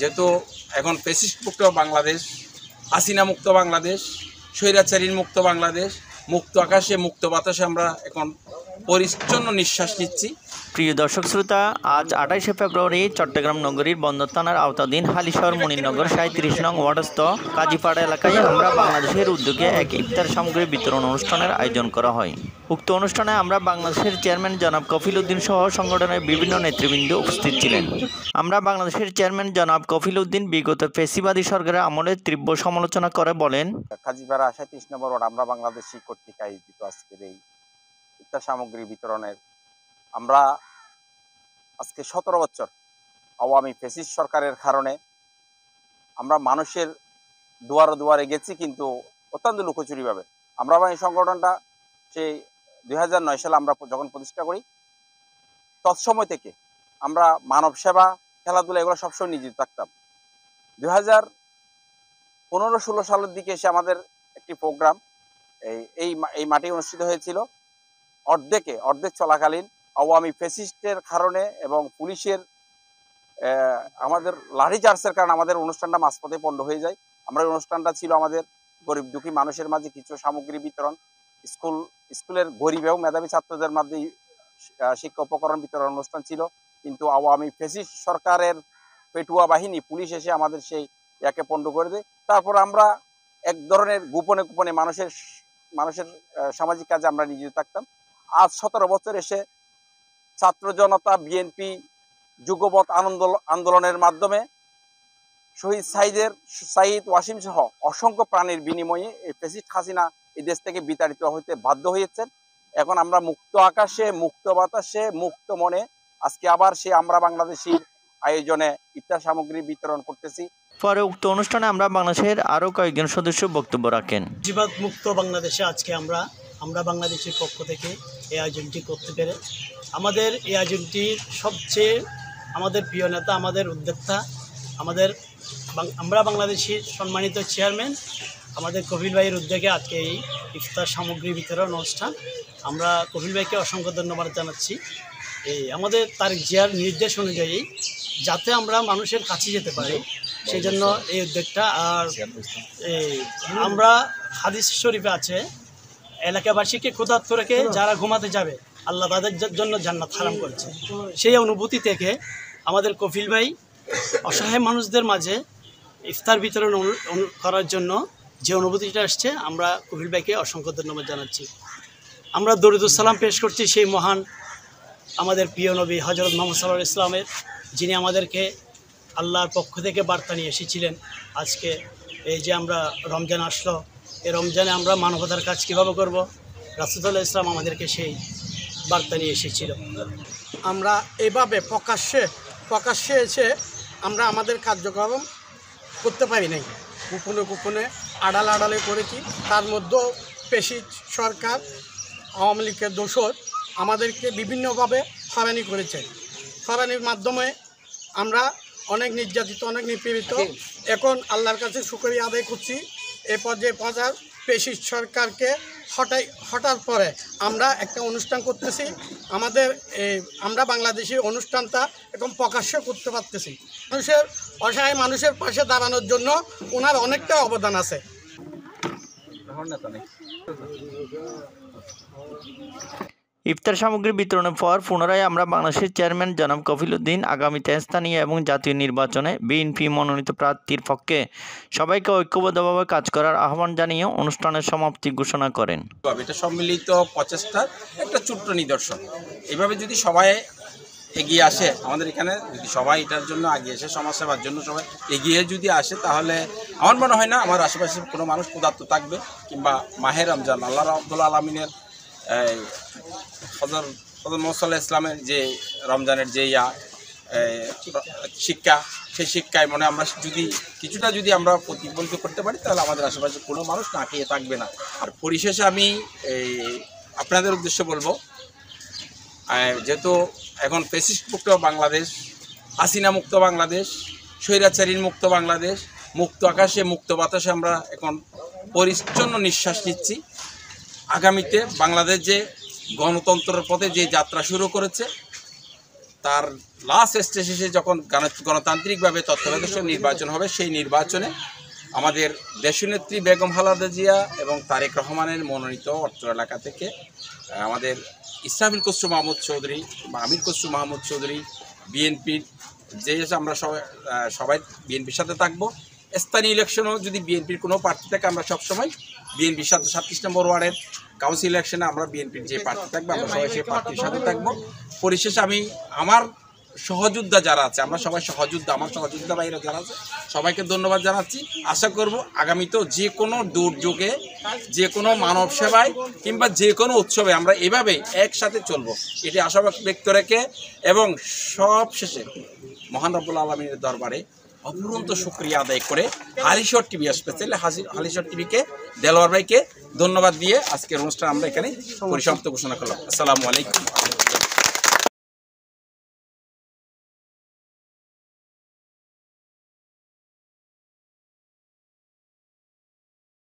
যেহেতু এখন ফ্যাসিস্ট মুক্ত বাংলাদেশ, হাসিনা মুক্ত বাংলাদেশ, স্বৈরাচারী মুক্ত বাংলাদেশ, মুক্ত আকাশে মুক্ত বাতাসে আমরা এখন পরিচ্ছন্ন নিঃশ্বাস নিচ্ছি। প্রিয় দর্শক শ্রোতা, আজ 28শে ফেব্রুয়ারি চট্টগ্রাম নগরীর বন্দর থানার আওতাধীন হালিশহর মুনিরনগর 37 নং ওয়ার্ডস্থ কাজীপাড়া এলাকায় আমরা বাংলাদেশের উদ্যোগে এক ইফতার সামগ্রী বিতরণ অনুষ্ঠানের আয়োজন করা হয়। উক্ত অনুষ্ঠানে আমরা বাংলাদেশের চেয়ারম্যান জনাব কফিল উদ্দিন সহ সংগঠনের বিভিন্ন নেতৃবৃন্দ উপস্থিত ছিলেন। আমরা বাংলাদেশের চেয়ারম্যান জনাব কফিল উদ্দিন বিগত ফ্যাসিবাদী সরকারের আমলে তীব্র সমালোচনা করে বলেন, কাজীপাড়া 37 নম্বর ওয়ার্ড আমরা বাংলাদেশি কর্তৃক আয়োজিত আজকের এই ইফতার সামগ্রী বিতরণের আমরা আজকে 17 বছর আওয়ামী ফ্যাসিস্ট সরকারের কারণে আমরা মানুষের দুয়ারে দুয়ারে গেছি, কিন্তু অত্যন্ত লুকোচুরিভাবে। আমরা এই সংগঠনটা সেই 2009 সালে আমরা যখন প্রতিষ্ঠা করি, তৎসময় থেকে আমরা মানব সেবা, খেলাধুলা এগুলো সবসময় নিয়োজিত থাকতাম। 2015-16 সালের দিকে এসে আমাদের একটি প্রোগ্রাম এই মাঠে অনুষ্ঠিত হয়েছিল। অর্ধেক চলাকালীন আওয়ামী ফ্যাসিস্টের কারণে এবং পুলিশের আমাদের লাঠিচার্জের কারণে আমাদের অনুষ্ঠানটা মাঝপথে পণ্ড হয়ে যায়। আমরা এই অনুষ্ঠানটা ছিল আমাদের গরিব দুঃখী মানুষের মাঝে কিছু সামগ্রী বিতরণ, স্কুলের গরিব এবং মেধাবী ছাত্রদের মাঝে শিক্ষা উপকরণ বিতরণ অনুষ্ঠান ছিল। কিন্তু আওয়ামী ফ্যাসিস্ট সরকারের পেটুয়া বাহিনী পুলিশ এসে আমাদের সেই ইয়াকে পণ্ড করে দেয়। তারপর আমরা এক ধরনের গোপনে গোপনে মানুষের সামাজিক কাজে আমরা নিয়োজিত থাকতাম। আজ 17 বছর এসে ছাত্র জনতা, বিএনপি, যুগপৎ আন্দোলনের মাধ্যমে শহীদ সাইদ ওয়াসিম সহ অসংখ্য প্রাণীর বিনিময়ে এই ফ্যাসিস্ট হাসিনা এই দেশ থেকে বিতাড়িত হইতে বাধ্য হয়েছেন। এখন আমরা মুক্ত আকাশে, মুক্ত বাতাসে, মুক্ত মনে আজকে আবার আমরা বাংলাদেশের আয়োজনে ইফতার সামগ্রী বিতরণ করতেছি। পরে উক্ত অনুষ্ঠানে আমরা বাংলাদেশের আরও কয়েকজন সদস্য বক্তব্য রাখেন। ফ্যাসিবাদ মুক্ত বাংলাদেশে আজকে আমরা বাংলাদেশের পক্ষ থেকে এই আয়োজনটি করতে পেরে আমাদের এই আয়োজনটির সবচেয়ে আমাদের প্রিয় নেতা, আমাদের উদ্যোক্তা, আমরা বাংলাদেশের সম্মানিত চেয়ারম্যান আমাদের কপিল ভাইয়ের উদ্যোগে আজকে এই ইফতার সামগ্রী বিতরণ অনুষ্ঠান। আমরা কপিল ভাইকে অসংখ্য ধন্যবাদ জানাচ্ছি। আমাদের তার জিয়ার নির্দেশ অনুযায়ী যাতে আমরা মানুষের কাছে যেতে পারি, সেই জন্য এই উদ্যোগটা। আর আমরা হাদিস শরীফে আছে, এলাকাবাসীকে ক্ষুধার্ত রেখে যারা ঘুমাতে যাবে আল্লাহ তাদের জন্য জান্নাত হারাম করেছে। সেই অনুভূতি থেকে আমাদের কপিল ভাই অসহায় মানুষদের মাঝে ইফতার বিতরণ করার জন্য যে অনুভূতিটা আসছে, আমরা কপিল ভাইকে অসংখ্য ধন্যবাদ জানাচ্ছি। আমরা দরুদুস সালাম পেশ করছি সেই মহান আমাদের প্রিয় নবী হযরত মুহাম্মদ সাল্লাল্লাহু আলাইহি ওয়াসাল্লামের, যিনি আমাদেরকে আল্লাহর পক্ষ থেকে বার্তা নিয়ে এসেছিলেন। আজকে এই যে আমরা রমজান আসলো, এই রমজানে আমরা মানবতার কাজ কীভাবে করব, রাসূলুল্লাহ ইসলাম আমাদেরকে সেই বার্তা নিয়ে এসেছিল। আমরা এভাবে প্রকাশ্যে এসে আমরা আমাদের কার্যক্রম করতে পারি নাই, গোপনে আড়ালে করেছি। তার মধ্যেও ফ্যাসিস্ট সরকার, আওয়ামী লীগের দোসর আমাদেরকে বিভিন্নভাবে হয়রানি করেছে। হয়রানির মাধ্যমে আমরা অনেক নির্যাতিত, অনেক নিপীড়িত। এখন আল্লাহর কাছে শুকরিয়া আদায় করছি। এ পর্যায়ে ফ্যাসিস্ট সরকারকে হটার পরে আমরা একটা অনুষ্ঠান করতেছি। আমরা বাংলাদেশি অনুষ্ঠানটা এখন প্রকাশ্য করতে পারতেছি। অসহায় মানুষের পাশে দাঁড়ানোর জন্য ওনার অনেকটা অবদান আছে। ইফতার সামগ্রী বিতরণের পর পুনরায় আমরা বাংলাদেশের চেয়ারম্যান জনাব কফিল উদ্দিন আগামীতে স্থানীয় এবং জাতীয় নির্বাচনে বিএনপি মনোনীত প্রার্থীর পক্ষে সবাইকে ঐক্যবদ্ধভাবে কাজ করার আহ্বান জানিয়ে অনুষ্ঠানের সমাপ্তি ঘোষণা করেন। এটা সম্মিলিত প্রচেষ্টার একটা ছোট্ট নিদর্শন। এভাবে যদি সবাই এগিয়ে আসে, আমাদের এখানে যদি সবাই এটার জন্য এগিয়ে আসে, সমাজসেবার জন্য সবাই এগিয়ে যদি আসে, তাহলে আমার মনে হয় না আমার আশেপাশে কোনো মানুষ ক্ষুধার্ত থাকবে। কিংবা মাহে রমজান, আল্লাহ রাব্বুল আলামিনের হযরত মুহাম্মদ সাল্লাল্লাহু আলাইহি ইসলামের যে রমজানের যে শিক্ষা, সেই শিক্ষায় মনে আমরা কিছুটা আমরা প্রতিফলিত করতে পারি, তাহলে আমাদের আশেপাশে কোনো মানুষ না খেয়ে থাকবে না। আর পরিশেষে আমি আপনাদের উদ্দেশ্যে বলবো, যেহেতু এখন ফ্যাসিস্ট মুক্ত বাংলাদেশ, হাসিনা মুক্ত বাংলাদেশ, স্বৈরাচারী মুক্ত বাংলাদেশ, মুক্ত আকাশে মুক্ত বাতাসে আমরা এখন পরিচ্ছন্ন নিঃশ্বাস নিচ্ছি। আগামীতে বাংলাদেশ যে গণতন্ত্রের পথে যে যাত্রা শুরু করেছে, তার লাস্ট স্টেজে যখন গণতান্ত্রিকভাবে তত্ত্বাবধায়ক নির্বাচন হবে, সেই নির্বাচনে আমাদের দেশনেত্রী বেগম খালেদা জিয়া এবং তারেক রহমানের মনোনীত অত্র এলাকা থেকে আমাদের ইসরাফিল খসরু মাহমুদ চৌধুরী বা আমির খসরু মাহমুদ চৌধুরী বিএনপির যে আমরা সবাই বিএনপির সাথে থাকবো। স্থানীয় ইলেকশনও যদি বিএনপির কোনো প্রার্থী থাকে, আমরা সবসময় বিএনপির সাথে 37 নম্বর ওয়ার্ডের কাউন্সিল ইলেকশনে আমরা বিএনপির যে প্রার্থী থাকবো, আমরা সবাই সেই প্রার্থীর সাথে থাকবো। পরিশেষে আমি আমার সহযোদ্ধা যারা আছে, আমরা সবাই সহযোদ্ধা, আমার সহযোদ্ধা ভাইরা যারা আছে সবাইকে ধন্যবাদ জানাচ্ছি। আশা করব আগামীতেও যে কোনো দুর্যোগে, যে কোনো মানব সেবায় কিংবা যে কোনো উৎসবে আমরা এভাবে একসাথে চলবো, এটি আশা ব্যক্ত রেখে এবং সব শেষে মহান রব্বুল আলামিনের দরবারে অপূরন্ত শুকরিয়া আদায় করে হালিশহর টিভি, স্পেশালি হালিশহর টিভিকে, দেলোয়ার ভাইকে ধন্যবাদ দিয়ে আজকের অনুষ্ঠান আমরা এখানে পরিসমাপ্ত ঘোষণা করলাম। আসসালামু আলাইকুম।